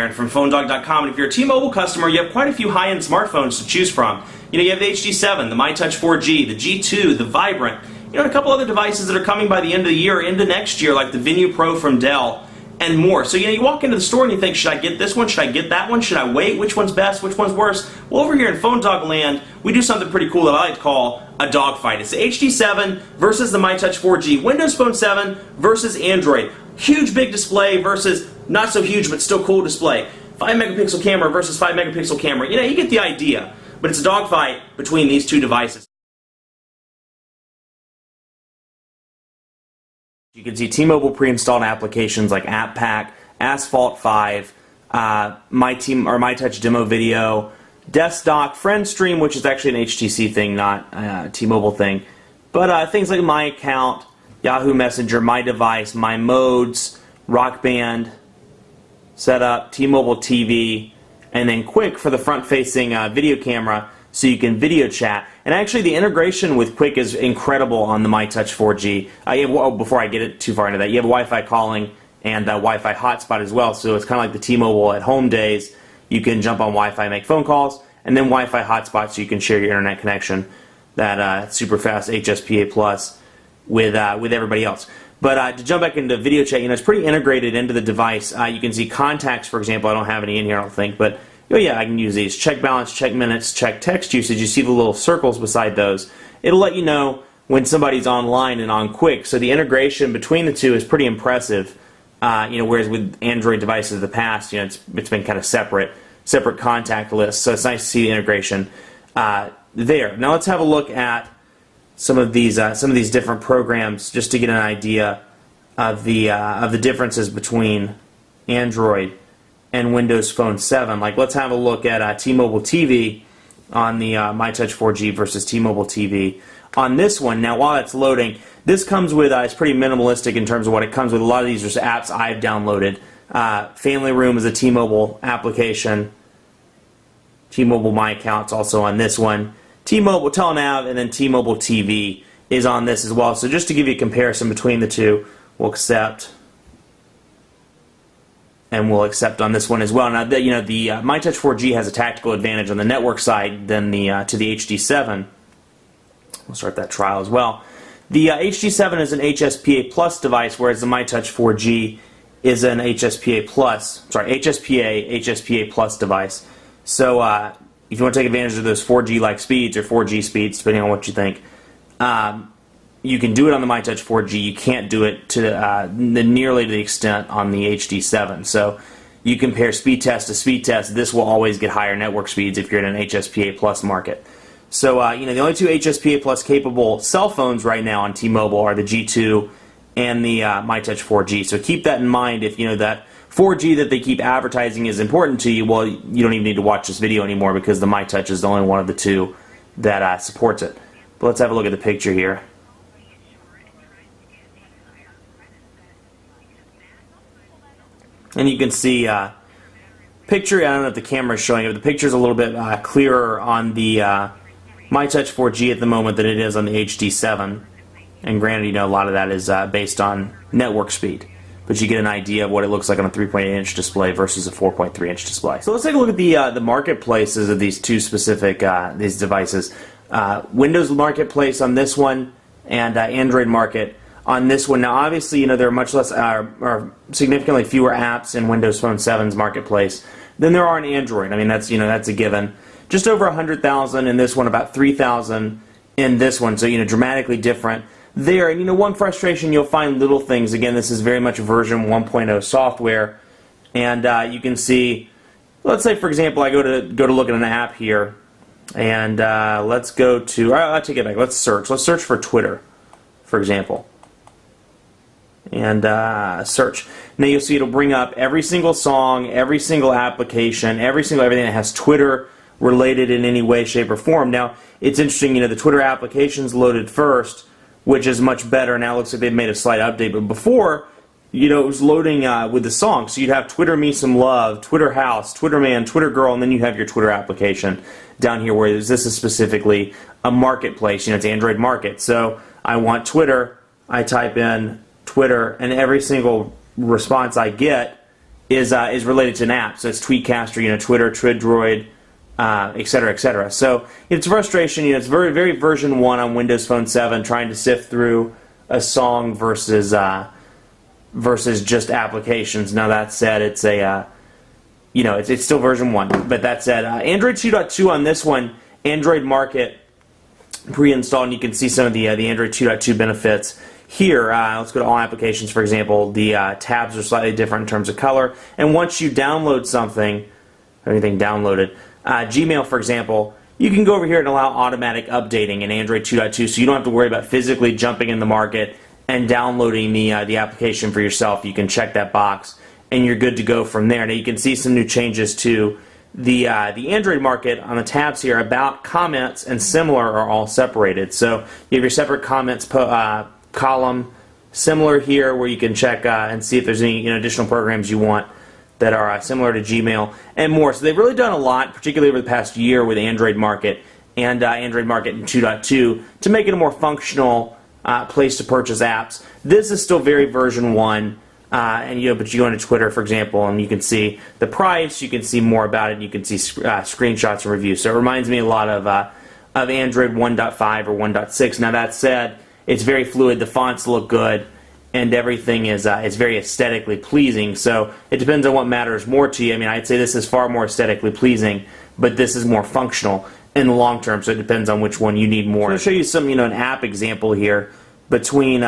Aaron from PhoneDog.com, and if you're a T-Mobile customer, you have quite a few high-end smartphones to choose from. You have the HD7, the myTouch 4G, the G2, the Vibrant, and a couple other devices that are coming by the end of the year, into next year, like the Venue Pro from Dell, and more. So you walk into the store and you think, should I get this one? Should I get that one? Should I wait? Which one's best? Which one's worse? Well, over here in Phone Dog land, we do something pretty cool that I like to call a dogfight. It's the HD7 versus the myTouch 4G, Windows Phone 7 versus Android. Huge big display versus not so huge but still cool display. 5 megapixel camera versus 5 megapixel camera. You get the idea. But it's a dogfight between these two devices. You can see T-Mobile pre-installed applications like App Pack, Asphalt 5, myTouch Demo Video, Desktop, FriendStream, which is actually an HTC thing, not a T-Mobile thing. But things like My Account, Yahoo Messenger, My Device, My Modes, Rock Band, Setup, T-Mobile TV, and then Quick for the front-facing video camera so you can video chat. And actually the integration with Quick is incredible on the myTouch 4G. Before I get it too far into that, you have Wi-Fi calling and Wi-Fi hotspot as well, so it's kind of like the T-Mobile at home days. You can jump on Wi-Fi, make phone calls, and then Wi-Fi hotspot so you can share your internet connection, that super fast HSPA Plus with everybody else. But to jump back into video chat, it's pretty integrated into the device. You can see contacts, for example. I don't have any in here, I don't think, but yeah, I can use these. Check balance, check minutes, check text usage. You see the little circles beside those. It'll let you know when somebody's online and on Quick. So the integration between the two is pretty impressive. Whereas with Android devices of the past, it's been kind of separate contact lists. So it's nice to see the integration there. Now let's have a look at some of these different programs just to get an idea of the differences between Android and Windows Phone 7. Like, let's have a look at T-Mobile TV on the myTouch 4G versus T-Mobile TV on this one. Now, while that's loading, this comes with, it's pretty minimalistic in terms of what it comes with. A lot of these are apps I've downloaded. Family Room is a T-Mobile application. T-Mobile My Account's also on this one. T-Mobile TeleNav and then T-Mobile TV is on this as well. So just to give you a comparison between the two, we'll accept. And we'll accept on this one as well. Now, the myTouch 4G has a tactical advantage on the network side than to the HD7. We'll start that trial as well. The HD7 is an HSPA Plus device, whereas the myTouch 4G is an HSPA Plus device. So if you want to take advantage of those 4G-like speeds or 4G speeds, depending on what you think, you can do it on the myTouch 4G. You can't do it to nearly to the extent on the HD7. So you compare speed test to speed test. This will always get higher network speeds if you're in an HSPA Plus market. So the only two HSPA Plus capable cell phones right now on T-Mobile are the G2 and the myTouch 4G. So keep that in mind. If that 4G that they keep advertising is important to you, well, you don't even need to watch this video anymore because the myTouch is the only one of the two that supports it. But let's have a look at the picture here. And you can see picture, I don't know if the camera is showing it, but the picture is a little bit clearer on the myTouch 4G at the moment than it is on the HD7. And granted, a lot of that is based on network speed. But you get an idea of what it looks like on a 3.8-inch display versus a 4.3-inch display. So let's take a look at the marketplaces of these two specific these devices. Windows marketplace on this one, and Android market on this one. Now, obviously, there are much less, or significantly fewer apps in Windows Phone 7's marketplace than there are in Android. I mean, that's that's a given. Just over 100,000 in this one, about 3,000 in this one. So dramatically different there. And one frustration, you'll find little things. Again, this is very much version 1.0 software, and you can see. Let's say, for example, I go to look at an app here, and let's go to. I'll take it back. Let's search. Let's search for Twitter, for example. And search. Now you'll see it'll bring up every single song, every single application, everything that has Twitter related in any way, shape, or form. Now it's interesting, the Twitter application's loaded first, which is much better. Now it looks like they've made a slight update, but before, it was loading with the song. So you'd have Twitter Me Some Love, Twitter House, Twitter Man, Twitter Girl, and then you have your Twitter application down here, whereas this is specifically a marketplace. It's Android Market. So I want Twitter, I type in Twitter, and every single response I get is related to an app. So it's Tweetcaster, Twitter, TwidDroid, etc., etc. So it's frustration. It's very, very version 1 on Windows Phone 7, trying to sift through a song versus just applications. Now that said, it's it's still version 1. But that said, Android 2.2 on this one, Android Market pre-installed, and you can see some of the Android 2.2 benefits here. Let's go to all applications, for example. The tabs are slightly different in terms of color, and once you download something, anything downloaded, Gmail, for example, you can go over here and allow automatic updating in Android 2.2, so you don't have to worry about physically jumping in the market and downloading the application for yourself. You can check that box, and you're good to go from there. Now you can see some new changes to the Android Market on the tabs here. About, comments, and similar are all separated. So you have your separate comments column. Similar here, where you can check and see if there's any additional programs you want that are similar to Gmail and more. So they've really done a lot, particularly over the past year with Android Market and Android Market in 2.2 to make it a more functional place to purchase apps. This is still very version 1. But you go into Twitter, for example, and you can see the price, you can see more about it, and you can see screenshots and reviews. So it reminds me a lot of Android 1.5 or 1.6. Now that said, it's very fluid, the fonts look good, and everything is very aesthetically pleasing. So it depends on what matters more to you. I mean, I'd say this is far more aesthetically pleasing, but this is more functional in the long term, so it depends on which one you need more. So I'll show you some, an app example here between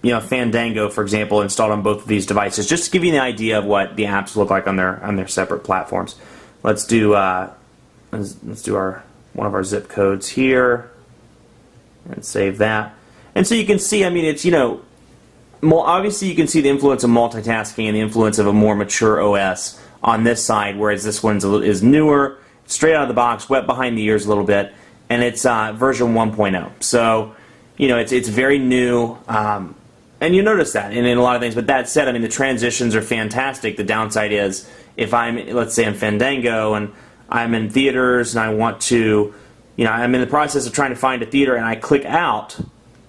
Fandango, for example, installed on both of these devices, just to give you an idea of what the apps look like on their separate platforms. Let's do one of our zip codes here and save that. And so you can see, I mean, it's obviously you can see the influence of multitasking and the influence of a more mature OS on this side, whereas this one is newer, straight out of the box, wet behind the ears a little bit, and it's version 1.0. So it's very new. And you notice that in a lot of things. But that said, I mean, the transitions are fantastic. The downside is, if let's say I'm Fandango and I'm in theaters and I want to, I'm in the process of trying to find a theater and I click out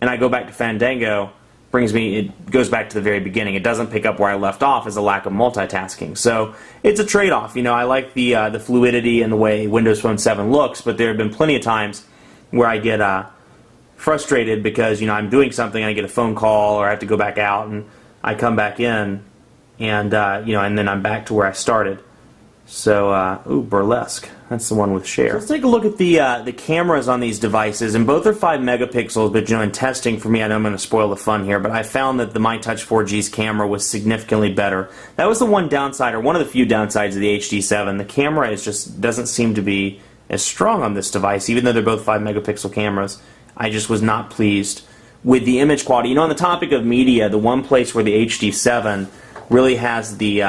and I go back to Fandango, it goes back to the very beginning. It doesn't pick up where I left off as a lack of multitasking. So it's a trade-off. I like the fluidity and the way Windows Phone 7 looks, but there have been plenty of times where I get frustrated because I'm doing something, I get a phone call, or I have to go back out, and I come back in, and and then I'm back to where I started. So, Burlesque, that's the one with share. So let's take a look at the cameras on these devices, and both are 5 megapixels. But in testing for me, I know I'm going to spoil the fun here, but I found that the myTouch 4G's camera was significantly better. That was the one downside, or one of the few downsides of the HD7. The camera doesn't seem to be as strong on this device, even though they're both 5 megapixel cameras. I just was not pleased with the image quality. On the topic of media, the one place where the HD7 really has the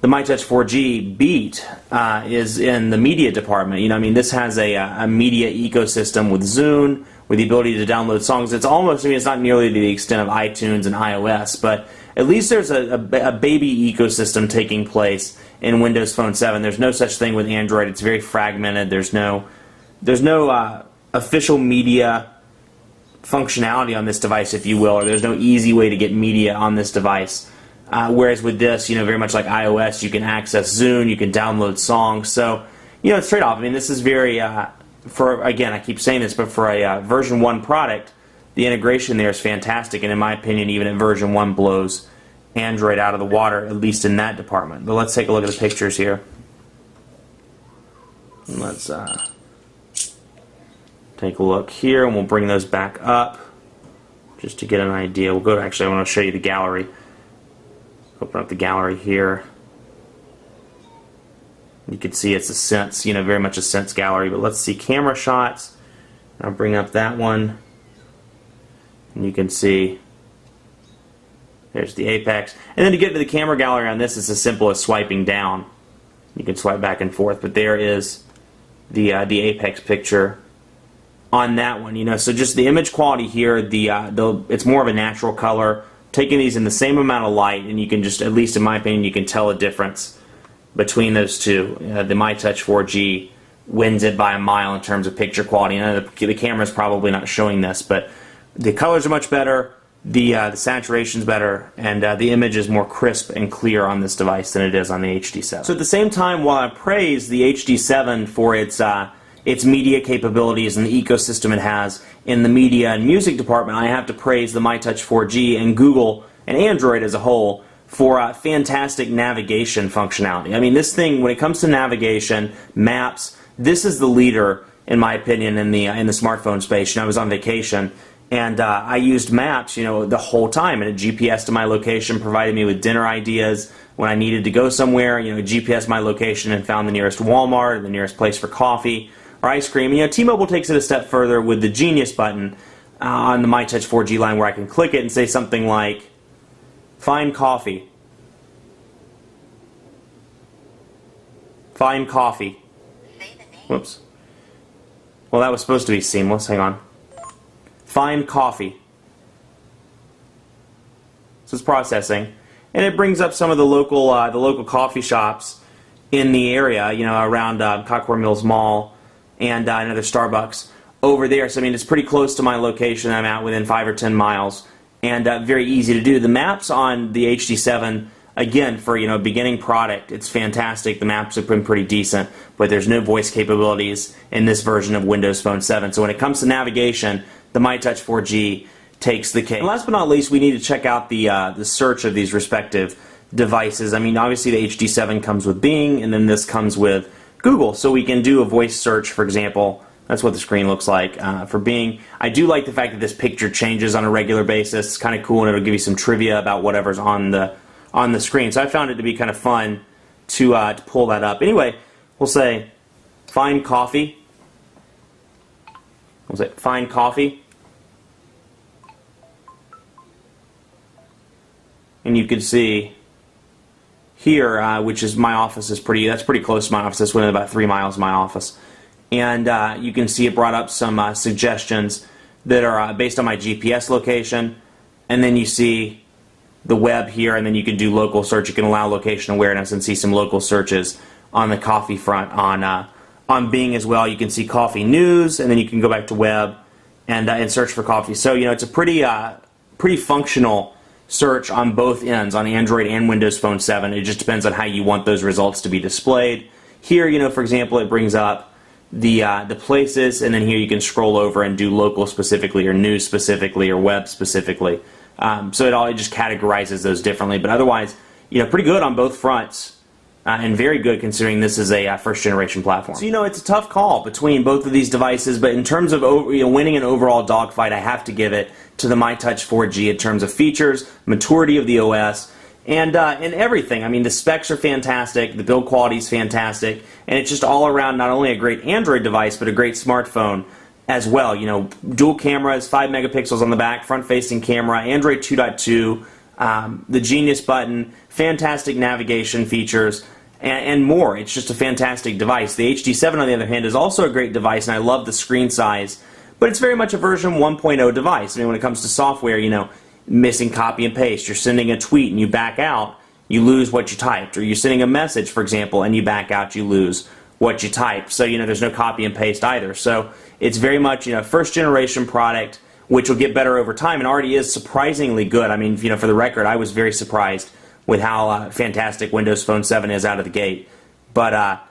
myTouch 4G beat is in the media department. This has a media ecosystem with Zune, with the ability to download songs. It's almost, it's not nearly to the extent of iTunes and iOS, but at least there's a baby ecosystem taking place in Windows Phone 7. There's no such thing with Android. It's very fragmented. There's no official media functionality on this device, if you will, or there's no easy way to get media on this device. Whereas with this, very much like iOS, you can access Zune, you can download songs. So, it's trade-off. This is very, again, I keep saying this, but for a version 1 product, the integration there is fantastic, and in my opinion, even at version 1 blows Android out of the water, at least in that department. But let's take a look at the pictures here. Let's take a look here, and we'll bring those back up just to get an idea. We'll go to, actually, I want to show you the gallery. Open up the gallery here. You can see it's a Sense, very much a Sense gallery. But let's see camera shots. I'll bring up that one. And you can see there's the apex. And then to get to the camera gallery on this, it's as simple as swiping down. You can swipe back and forth. But there is the apex picture on that one. So just the image quality here, it's more of a natural color. Taking these in the same amount of light, and you can just, at least in my opinion, you can tell a difference between those two. The myTouch 4G wins it by a mile in terms of picture quality. The camera's probably not showing this, but the colors are much better. the saturation's better, and the image is more crisp and clear on this device than it is on the HD7. So at the same time, while I praise the HD7 for its media capabilities and the ecosystem it has in the media and music department, I have to praise the myTouch 4G and Google and Android as a whole for fantastic navigation functionality. I mean, this thing, when it comes to navigation, maps, this is the leader, in my opinion, in the smartphone space. You know, I was on vacation, and I used maps, you know, the whole time, and it GPS to my location, provided me with dinner ideas when I needed to go somewhere. You know, GPS my location and found the nearest Walmart, or the nearest place for coffee or ice cream. And, you know, T-Mobile takes it a step further with the Genius button on the myTouch 4G line, where I can click it and say something like, "Find coffee." Find coffee. Whoops. Well, that was supposed to be seamless. Hang on. Find coffee. So it's processing, and it brings up some of the local coffee shops in the area, you know, around Cockrell Mills Mall and another Starbucks over there. So I mean, it's pretty close to my location. I'm at within 5 or 10 miles, and very easy to do. The maps on the HD7, again, for, you know, a beginning product, it's fantastic. The maps have been pretty decent, but there's no voice capabilities in this version of Windows Phone 7. So when it comes to navigation, the myTouch 4G takes the cake. And last but not least, we need to check out the search of these respective devices. I mean, obviously the HD7 comes with Bing, and then this comes with Google. So we can do a voice search, for example. That's what the screen looks like for Bing. I do like the fact that this picture changes on a regular basis. It's kind of cool, and it'll give you some trivia about whatever's on the screen. So I found it to be kind of fun to pull that up. Anyway, we'll say find coffee. We'll say find coffee. And you can see here, which is my office, that's pretty close to my office. That's within about 3 miles of my office. And you can see it brought up some suggestions that are based on my GPS location. And then you see the web here, and then you can do local search. You can allow location awareness and see some local searches on the coffee front on Bing as well. You can see coffee news, and then you can go back to web and search for coffee. So, you know, it's a pretty functional search on both ends, on Android and Windows Phone 7. It just depends on how you want those results to be displayed. Here, you know, for example, it brings up the places, and then here you can scroll over and do local specifically, or news specifically, or web specifically. So it just categorizes those differently, but otherwise, you know, pretty good on both fronts, and very good considering this is a first generation platform. So, you know, it's a tough call between both of these devices, but in terms of, you know, winning an overall dogfight, I have to give it to the myTouch 4G in terms of features, maturity of the OS, and everything. I mean, the specs are fantastic, the build quality is fantastic, and it's just all around not only a great Android device, but a great smartphone as well. You know, dual cameras, 5 megapixels on the back, front-facing camera, Android 2.2, the Genius button, fantastic navigation features, and more. It's just a fantastic device. The HD7, on the other hand, is also a great device, and I love the screen size, but it's very much a version 1.0 device. I mean, when it comes to software, you know, missing copy and paste, you're sending a tweet and you back out, you lose what you typed, or you're sending a message, for example, and you back out, you lose what you typed. So, you know, there's no copy and paste either. So it's very much, you know, first generation product, which will get better over time, and already is surprisingly good. I mean, you know, for the record, I was very surprised with how fantastic Windows Phone 7 is out of the gate. But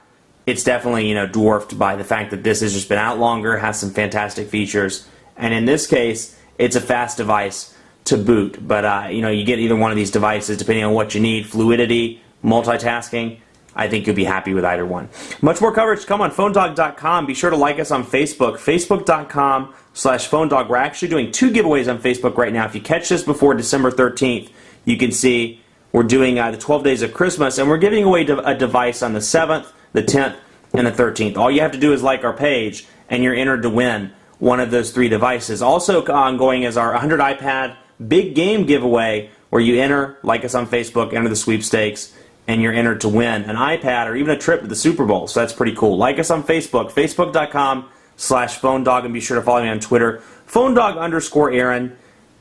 it's definitely, you know, dwarfed by the fact that this has just been out longer, has some fantastic features, and in this case, it's a fast device to boot. But you know, you get either one of these devices depending on what you need, fluidity, multitasking. I think you'll be happy with either one. Much more coverage to come on PhoneDog.com. Be sure to like us on Facebook, Facebook.com/PhoneDog. We're actually doing 2 giveaways on Facebook right now. If you catch this before December 13th, you can see we're doing the 12 Days of Christmas, and we're giving away a device on the 7th, the 10th, and the 13th. All you have to do is like our page, and you're entered to win one of those 3 devices. Also ongoing is our 100 iPad Big Game giveaway, where you enter, like us on Facebook, enter the sweepstakes, and you're entered to win an iPad or even a trip to the Super Bowl. So that's pretty cool. Like us on Facebook, Facebook.com/PhoneDog, and be sure to follow me on Twitter, PhoneDog_Aaron,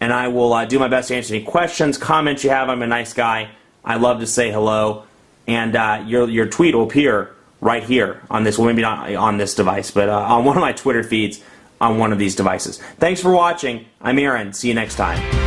and I will do my best to answer any questions, comments you have. I'm a nice guy. I love to say hello, and your tweet will appear right here on this, well, maybe not on this device, but on one of my Twitter feeds on one of these devices. Thanks for watching. I'm Aaron. See you next time.